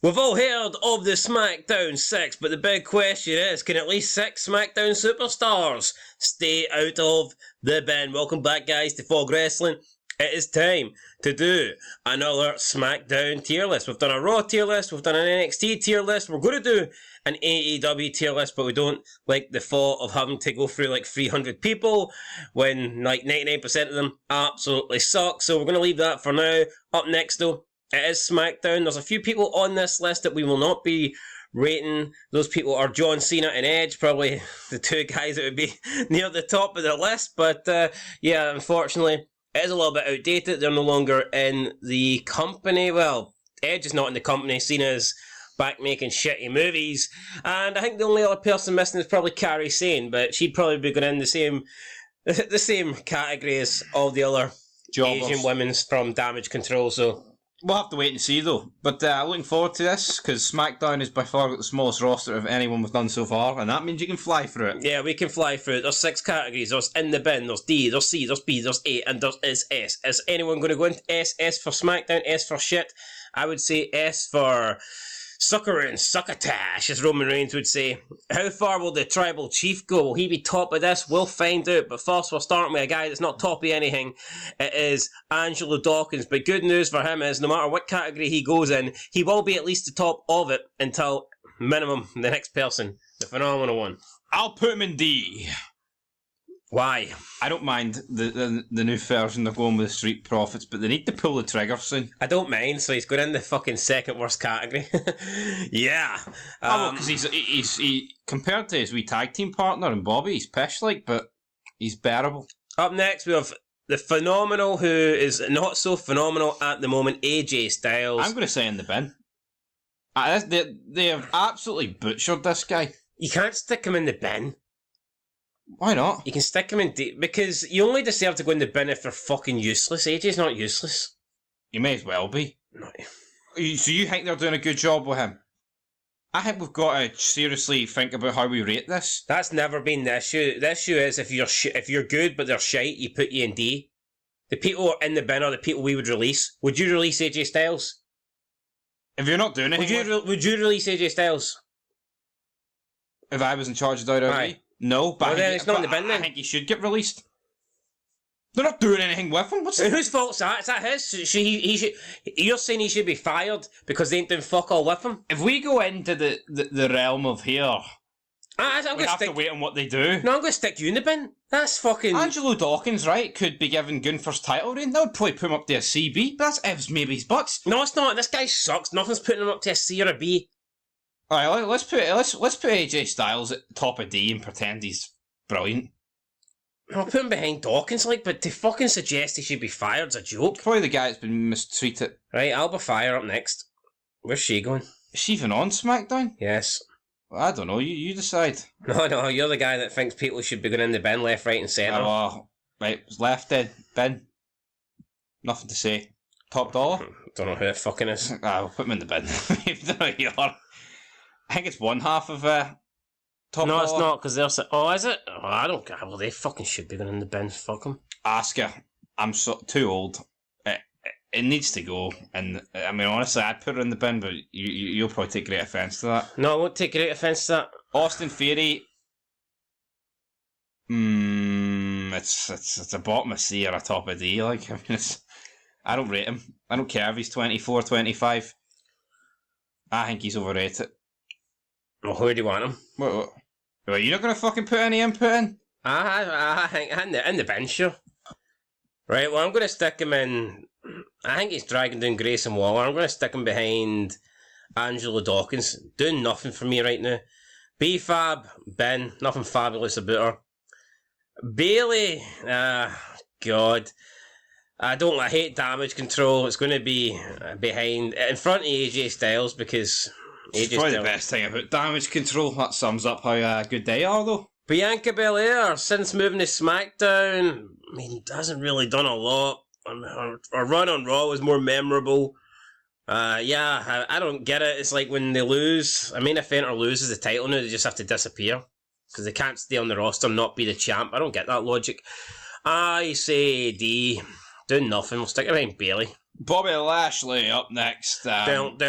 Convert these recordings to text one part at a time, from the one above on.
We've all heard of the SmackDown 6, but the big question is, can at least 6 SmackDown superstars stay out of the bin? Welcome back, guys, to Fog Wrestling. It is time to do another SmackDown tier list. We've done a Raw tier list, we've done an NXT tier list, we're going to do an AEW tier list, but we don't like the thought of having to go through like 300 people when like 99% of them absolutely suck, so we're going to leave that for now. Up next though, it is SmackDown. There's a few people on this list that we will not be rating. Those people are John Cena and Edge, probably the two guys that would be near the top of the list, but yeah, unfortunately, it is a little bit outdated. They're no longer in the company. Well, Edge is not in the company. Cena's back making shitty movies, and I think the only other person missing is probably Kairi Sane, but she'd probably be going in the same category as all the other Jobbers. Asian women from Damage Control, so We'll have to wait and see though. But looking forward to this, because SmackDown is by far the smallest roster of anyone we've done so far, and that means you can fly through it. yeah, we can fly through it. There's 6 categories. There's in the bin, there's D, there's C, there's B, there's A, and there is S. Is anyone going to go into S? S for SmackDown, S for shit. I would say S for sucker and succotash, as Roman Reigns would say. How far will the Tribal Chief go? Will he be top of this? We'll find out. But first, we're starting with a guy that's not top of anything. It is Angelo Dawkins. But good news for him is, no matter what category he goes in, he will be at least the top of it until minimum the next person, the phenomenal one. I'll put him in D. Why? I don't mind the new version they're going with the Street Profits, but they need to pull the trigger soon. I don't mind, so he's going in the fucking second worst category. Yeah. Because he compared to his wee tag team partner and Bobby, he's pish like, but he's bearable. Up next, we have the phenomenal, who is not so phenomenal at the moment, AJ Styles. I'm going to say in the bin. They have absolutely butchered this guy. You can't stick him in the bin. Why not? You can stick him in because you only deserve to go in the bin if they're fucking useless. AJ's not useless. He may as well be. No. So you think they're doing a good job with him? I think we've got to seriously think about how we rate this. That's never been the issue. The issue is if you're good but they're shite, you put you in D. The people who are in the bin are the people we would release. Would you release AJ Styles? If you're not doing anything, would you release AJ Styles? If I was in charge of WWE? Aye. No, but Well, then it's not in the bin then. I think he should get released. They're not doing anything with him. Whose fault's that? Is that his? You're saying he should be fired because they ain't doing fuck all with him? If we go into the realm of here, we have to wait on what they do. No, I'm going to stick you in the bin. That's fucking... Angelo Dawkins, right, could be given Gunther's title reign. That would probably put him up to a CB, but that's Ev's maybe his butts. No, it's not. This guy sucks. Nothing's putting him up to a C or a B. Alright, let's put AJ Styles at the top of D and pretend he's brilliant. I'll put him behind Dawkins, but to fucking suggest he should be fired is a joke. Probably the guy that's been mistreated. Right, Alba Fire up next. Where's she going? Is she even on SmackDown? Yes. Well, I don't know, you decide. No, you're the guy that thinks people should be going in the bin left, right and centre. Right, left, dead, bin. Nothing to say. Top dollar? Don't know who it fucking is. We'll put him in the bin. You are. I think it's one half of top dollar. It's not, because they're... Oh, is it? Oh, I don't care. Well, they fucking should be going in the bin. Fuck them. Asuka. I'm too old. It needs to go. And, I mean, honestly, I'd put her in the bin, but you'll probably take great offence to that. No, I won't take great offence to that. Austin Theory. It's a bottom of C or a top of D. Like, I mean, I don't rate him. I don't care if he's 24, 25. I think he's overrated. Well, who do you want him? What? Well, you're not going to fucking put any input in? I think in the bin, sure. Right, well, I'm going to stick him in... I think he's dragging down Grayson Waller. I'm going to stick him behind Angelo Dawkins. Doing nothing for me right now. B-Fab, bin. Nothing fabulous about her. Bailey, God. I hate Damage Control. It's going to be behind... In front of AJ Styles because... It's probably the best thing about Damage Control. That sums up how good they are, though. Bianca Belair, since moving to SmackDown, I mean, hasn't really done a lot. Her run on Raw was more memorable. I don't get it. It's like when they lose, a main eventer loses the title now, they just have to disappear. Because they can't stay on the roster and not be the champ. I don't get that logic. I say D. Doing nothing. We'll stick it behind Bailey. Bobby Lashley up next. Down.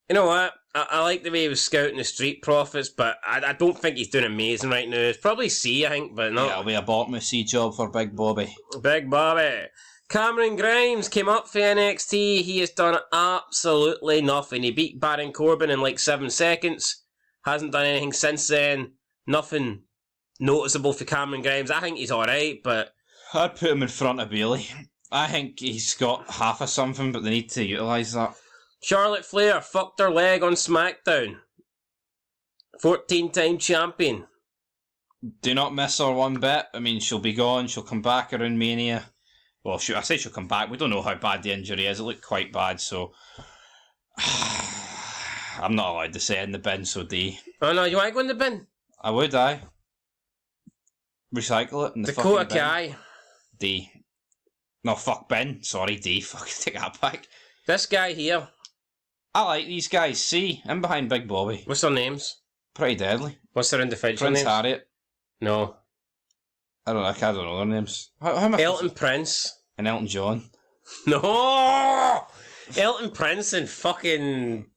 You know what? I like the way he was scouting the Street Profits, but I don't think he's doing amazing right now. It's probably C, I think, but no. Yeah, it'll be a bottom of C job for Big Bobby. Big Bobby. Cameron Grimes came up for NXT. He has done absolutely nothing. He beat Baron Corbin in like 7 seconds. Hasn't done anything since then. Nothing noticeable for Cameron Grimes. I think he's alright, but... I'd put him in front of Bailey. I think he's got half of something, but they need to utilise that. Charlotte Flair fucked her leg on SmackDown. 14-time champion. Do not miss her one bit. I mean, she'll be gone. She'll come back around Mania. Well, I say she'll come back. We don't know how bad the injury is. It looked quite bad, so... I'm not allowed to say it in the bin, so D. Oh no, you want to go in the bin? I would, aye. Recycle it in the Dakota fucking bin. Kai. D. No, fuck bin. Sorry, D. Fuck, take that back. This guy here. I like these guys. C. I'm behind Big Bobby. What's their names? Pretty deadly. What's their individual Prince names? Harriet. No. I don't know their names. How am I Elton Prince. And Elton John. No! Elton Prince and fucking...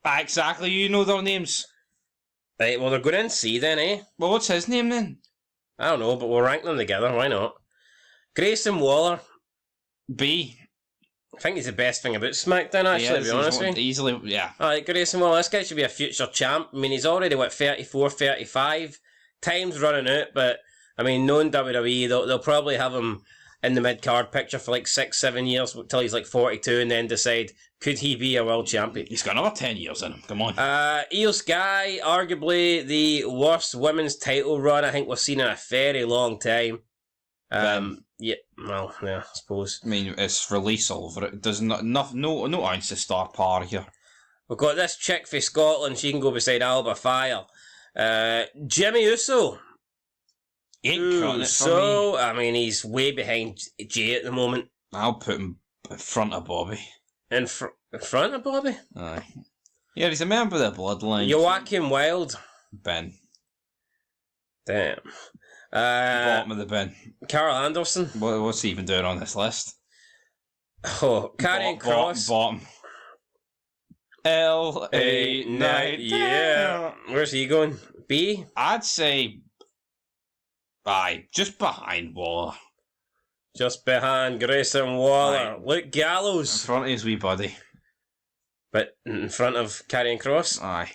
Exactly, you know their names. Right, well, they're going in C then, eh? Well, what's his name then? I don't know, but we'll rank them together, why not? Grayson Waller. B. I think he's the best thing about SmackDown, actually, to be honest with you. Easily, yeah. Alright, Grayson Waller, this guy should be a future champ. I mean, he's already, 34, 35. Time's running out, but, I mean, knowing WWE, they'll probably have him in the mid-card picture for like 6-7 years till he's like 42 and then decide, could he be a world champion? He's got another 10 years in him, come on. Io Sky, arguably the worst women's title run I think we've seen in a very long time. Yeah, well, yeah, I suppose. I mean, it's release all over it. It does no ounce of star power here. We've got this chick for Scotland, she can go beside Alba Fire. Jimmy Uso. He ain't cutting it for me. I mean, he's way behind Jay at the moment. I'll put him in front of Bobby. In front of Bobby? Aye. Yeah, he's a member of the Bloodline. Joaquin Wilde. Ben. Damn. Bottom of the bin. Carl Anderson. What's he even doing on this list? Oh, Karrion Kross. Bottom. L.A. Knight. Yeah. Where's he going? B? I'd say... Aye, just behind Waller. Just behind Grayson Waller. Aye. Luke Gallows. In front of his wee buddy. But in front of Karrion Kross. Aye.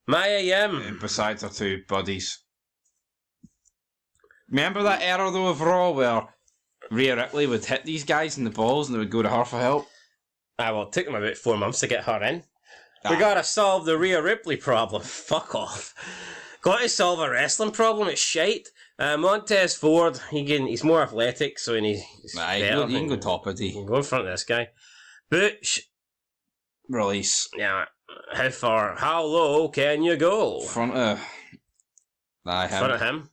Maya Yim. And besides her two buddies. Remember that era though of Raw where Rhea Ripley would hit these guys in the balls and they would go to her for help? Well, it took them about 4 months to get her in. We gotta solve the Rhea Ripley problem. Fuck off. Gotta solve a wrestling problem, it's shite. Montez Ford, he's more athletic, so he's better. He can go top of D. He can go in front of this guy. Butch. Release. Yeah, how low can you go? Front of... In front of him.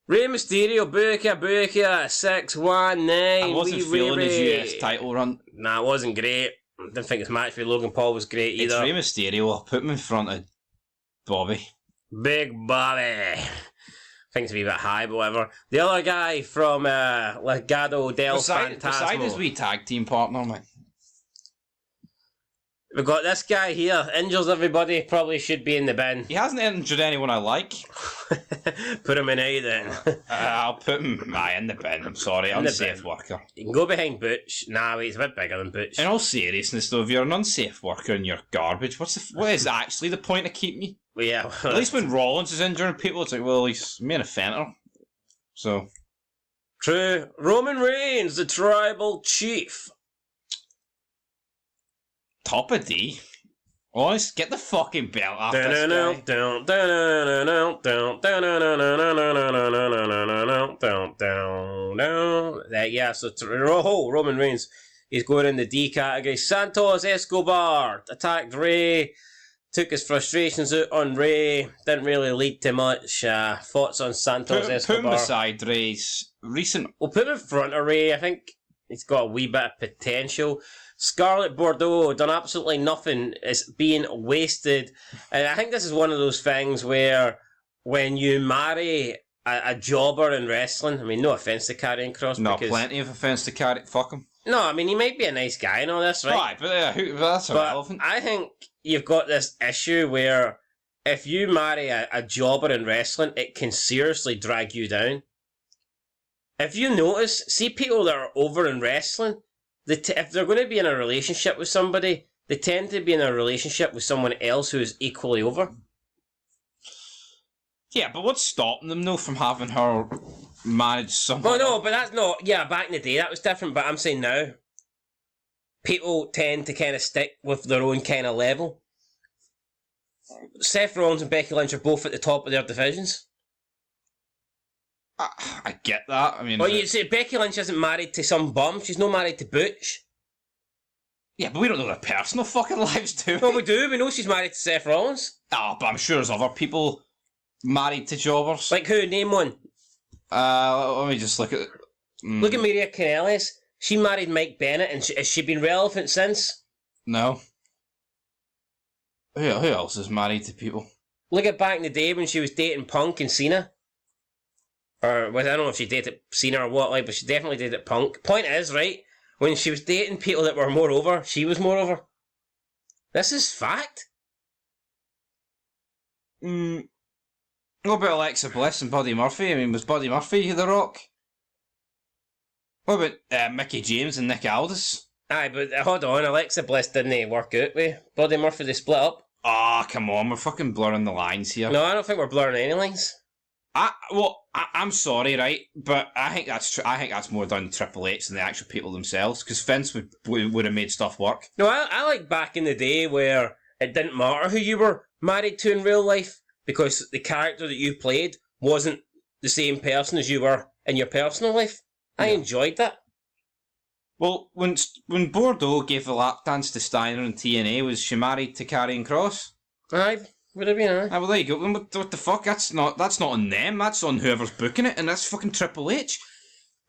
Rey Mysterio, Booker, 619. I wasn't feeling his US title run. Nah, it wasn't great. I didn't think his match with Logan Paul was great either. It's Rey Mysterio. I'll put him in front of Bobby. Big Bobby. I think it's a wee bit high, but whatever. The other guy from Legado del Fantasma. Beside his wee tag team partner, man. We've got this guy here. Injures everybody. Probably should be in the bin. He hasn't injured anyone I like. Put him in A then. I'll put him in the bin. I'm sorry. Unsafe worker. You can go behind Butch. Nah, wait, he's a bit bigger than Butch. In all seriousness, though, if you're an unsafe worker and you're garbage, what is actually the point of keeping you? Well, yeah. At least when Rollins is injuring people, it's like, well, he's main offender. So. True. Roman Reigns, the tribal chief. Top of D. Honest, get the fucking belt off this guy. Yeah, so Roman Reigns, he's going in the D category. Santos Escobar attacked Rey, took his frustrations out on Rey, didn't really lead to much. Thoughts on Santos Escobar? Put him beside Rey's recent... We'll put him in front of Rey. I think he's got a wee bit of potential. Scarlett Bordeaux done absolutely nothing. It's being wasted. And I think this is one of those things where when you marry a jobber in wrestling, I mean, no offence to Karrion Kross. No, plenty of offence to Karrion. Fuck him. No, I mean, he might be a nice guy and all this, right? Right, but that's irrelevant. I think you've got this issue where if you marry a jobber in wrestling, it can seriously drag you down. If you notice, see people that are over in wrestling, if they're going to be in a relationship with somebody, they tend to be in a relationship with someone else who is equally over. Yeah, but what's stopping them, though, from having her manage something? Well, no, but that's not... Yeah, back in the day, that was different, but I'm saying now, people tend to kind of stick with their own kind of level. Seth Rollins and Becky Lynch are both at the top of their divisions. I get that. I mean... Well, you see, Becky Lynch isn't married to some bum. She's not married to Butch. Yeah, but we don't know their personal fucking lives, do we? Well, we do. We know she's married to Seth Rollins. Oh, but I'm sure there's other people married to jobbers. Like who? Name one. Let me just look at... Look at Maria Kanellis. She married Mike Bennett, and has she been relevant since? No. Who else is married to people? Look at back in the day when she was dating Punk and Cena. Or, well, I don't know if she dated Cena or what, like, but she definitely dated Punk. Point is, right, when she was dating people that were more over, she was more over. This is fact. What about Alexa Bliss and Buddy Murphy? I mean, was Buddy Murphy The Rock? What about Mickey James and Nick Aldis? Aye, but hold on, Alexa Bliss didn't work out with Buddy Murphy, they split up. Ah, come on, we're fucking blurring the lines here. No, I don't think we're blurring any lines. I'm sorry, right, but I think that's I think that's more down to Triple H than the actual people themselves, because Vince would have made stuff work. No, I like back in the day where it didn't matter who you were married to in real life, because the character that you played wasn't the same person as you were in your personal life. I enjoyed that. Well, when Bordeaux gave the lap dance to Steiner in TNA, was she married to Karrion Kross? Aye, would have been, aye. Ah, well, there you go. What the fuck? That's not on them. That's on whoever's booking it, and that's fucking Triple H.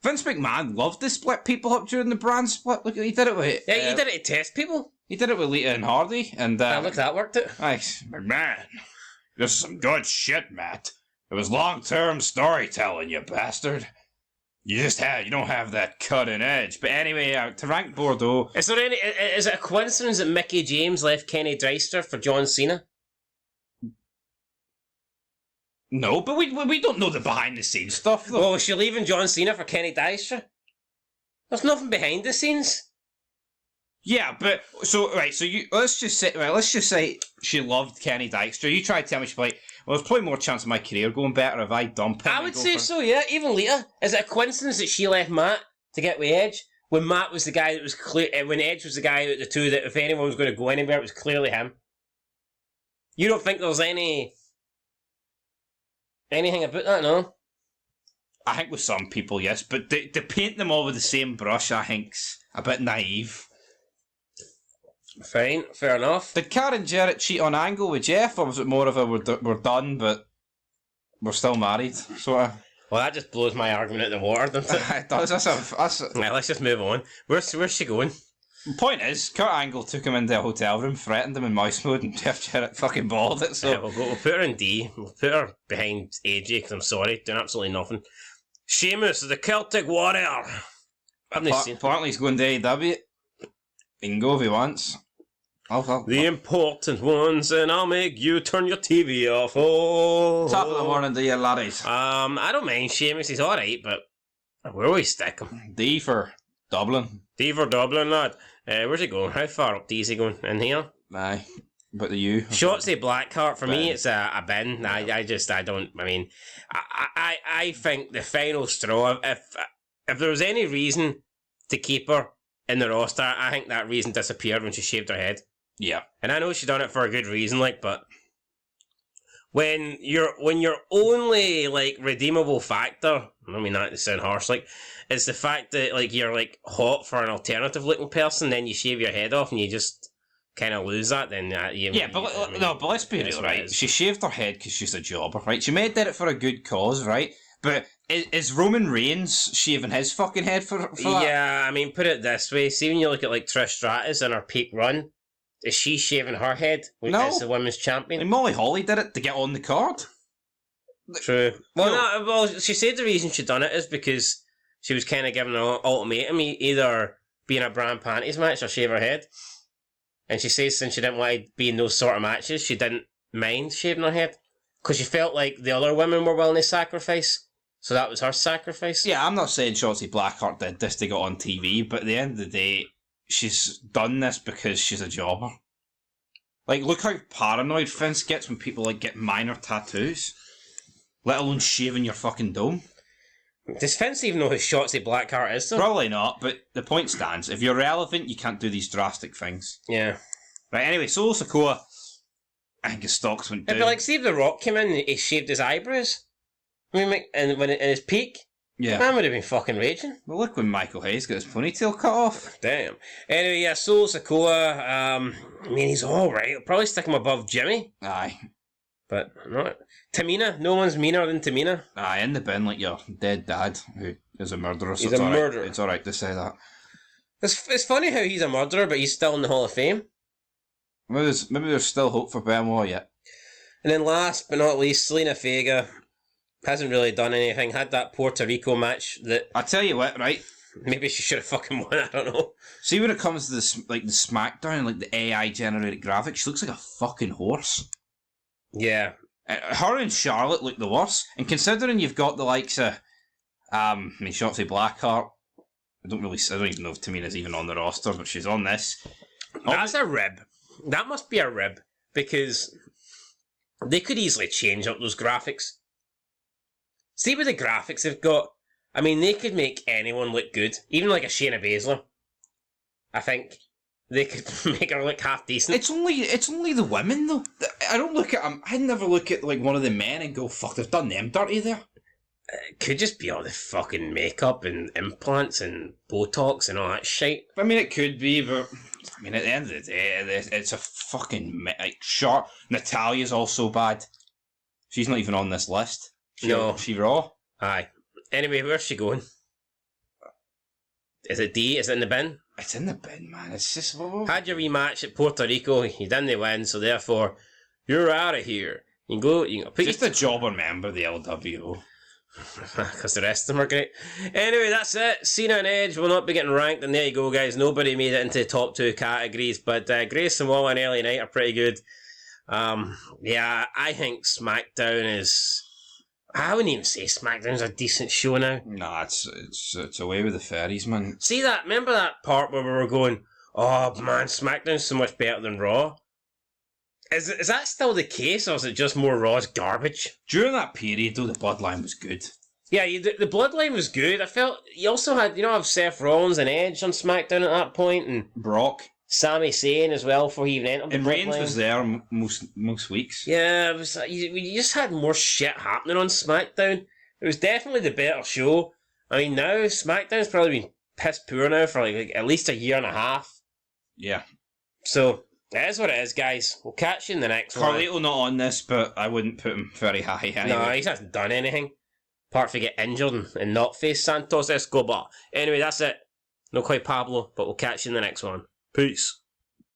Vince McMahon loved to split people up during the brand split. Look, he did it with... Yeah, he did it to test people. He did it with Lita and Hardy, and... look, that worked it. Nice. McMahon, this is some good shit, Matt. It was long-term storytelling, you bastard. You don't have that cutting edge. But anyway, to rank Bordeaux... Is it a coincidence that Mickey James left Kenny Dreister for John Cena? No, but we don't know the behind-the-scenes stuff, though. Well, was she leaving John Cena for Kenny Dreister? There's nothing behind the scenes. Yeah, but let's just say she loved Kenny Dykstra. You try to tell me she'd be like, well, there's probably more chance of my career going better if I dump him. I would say so, yeah. Even Lita. Is it a coincidence that she left Matt to get with Edge when Matt was the guy that was clear? When Edge was the guy out of the two that if anyone was going to go anywhere, it was clearly him. You don't think there's anything about that, no? I think with some people, yes, but to paint them all with the same brush, I think's a bit naive. Fine, fair enough. Did Karen Jarrett cheat on Angle with Jeff, or was it more of a we're done, but we're still married, sort of? Well, that just blows my argument out the water, doesn't it? It does. Right, let's just move on. Where's she going? The point is, Kurt Angle took him into a hotel room, threatened him in mouse mode, and Jeff Jarrett fucking balled it. So we'll put her in D. We'll put her behind AJ because I'm sorry, doing absolutely nothing. Sheamus, the Celtic Warrior. Apparently he's going to AEW. He can go if he wants. The important ones, and I'll make you turn your TV off. Oh, top of the morning to you, laddies. I don't mind Sheamus, he's alright, but where will we stick him? D for Dublin. D for Dublin, lad. Where's he going? How far up D is he going? In here? Aye. But the U. Shotzi Blackheart, for me, it's a bin. I think the final straw, if there was any reason to keep her in the roster, I think that reason disappeared when she shaved her head. Yeah. And I know she done it for a good reason, but when your only redeemable factor, I mean that to sound harsh, is the fact that you're hot for an alternative looking person, then you shave your head off and you just kind of lose that. Then but let's be real, right? She shaved her head because she's a jobber, right? She may have did it for a good cause, right? But is Roman Reigns shaving his fucking head for that? Yeah, I mean, put it this way: see, when you look at Trish Stratus in her peak run. Is she shaving her head as the women's champion? And Molly Holly did it to get on the card. True. Well, she said the reason she done it is because she was kind of given an ultimatum. Either be in a bra and panties match or shave her head. And she says since she didn't want to be in those sort of matches, she didn't mind shaving her head. Because she felt like the other women were willing to sacrifice. So that was her sacrifice. Yeah, I'm not saying Shotzi Blackheart did this to get on TV, but at the end of the day, she's done this because she's a jobber. Like, look how paranoid Vince gets when people, like, get minor tattoos. Let alone shaving your fucking dome. Does Vince even know who Shotzi Blackheart is, though? Probably not, but the point stands. If you're relevant, you can't do these drastic things. Yeah. Right, anyway, Solo Sikoa, I think his stocks went down. It'd be like, see if The Rock came in and he shaved his eyebrows. I mean, and when in his peak, Yeah. man would have been fucking raging. Well, look when Michael Hayes got his ponytail cut off. Damn. Anyway, yeah, Solo Sikoa, I mean, he's alright. I'll probably stick him above Jimmy. Aye. But, not. Tamina, no one's meaner than Tamina. Aye, in the bin like your dead dad, who is a murderer. So He's it's a all right. murderer. It's alright to say that. It's funny how he's a murderer, but he's still in the Hall of Fame. Maybe there's still hope for Benoit yet. And then last but not least, Selena Vega hasn't really done anything. Had that Puerto Rico match that I tell you what, right? maybe she should have fucking won. I don't know. See, when it comes to this, like the SmackDown, like the AI generated graphics, she looks like a fucking horse. Yeah. Her and Charlotte look the worst, and considering you've got the likes of, Shotzi Blackheart. I don't even know if Tamina's even on the roster, but she's on this. That's a rib. That must be a rib because they could easily change up those graphics. See with the graphics they've got. I mean, they could make anyone look good, even like a Shayna Baszler. I think they could make her look half decent. It's only the women though. I don't look at them. I never look at like one of the men and go, "Fuck, they've done them dirty there." It could just be all the fucking makeup and implants and Botox and all that shit. I mean, it could be, but I mean, at the end of the day, it's a fucking short. Natalia's also bad. She's not even on this list. She raw. Aye. Anyway, where's she going? Is it D? Is it in the bin? It's in the bin, man. It's just... Had your rematch at Puerto Rico, you didn't win, so therefore, you're out of here. You can go just a jobber member of the LWO. Because the rest of them are great. Anyway, that's it. Cena and Edge will not be getting ranked, and there you go, guys. Nobody made it into the top two categories, but Grace and Wall and LA Knight are pretty good. Yeah, I think SmackDown is... I wouldn't even say SmackDown's a decent show now. Nah, it's away with the fairies, man. See that? Remember that part where we were going, oh man, SmackDown's so much better than Raw? Is that still the case, or is it just more Raw's garbage? During that period, though, the Bloodline was good. Yeah, the Bloodline was good. I felt you also had, have Seth Rollins and Edge on SmackDown at that point, and Brock, Sami Zayn as well before he even entered the and Bloodline. Reigns was there most weeks. Yeah, it was. You just had more shit happening on SmackDown. It was definitely the better show. I mean, now SmackDown's probably been piss poor now for like at least a year and a half. Yeah. So. That is what it is, guys. We'll catch you in the next one. Carlito not on this, but I wouldn't put him very high anyway. No, he hasn't done anything. Apart from get injured and not face Santos Escobar. Anyway, that's it. No quite Pablo, but we'll catch you in the next one. Peace.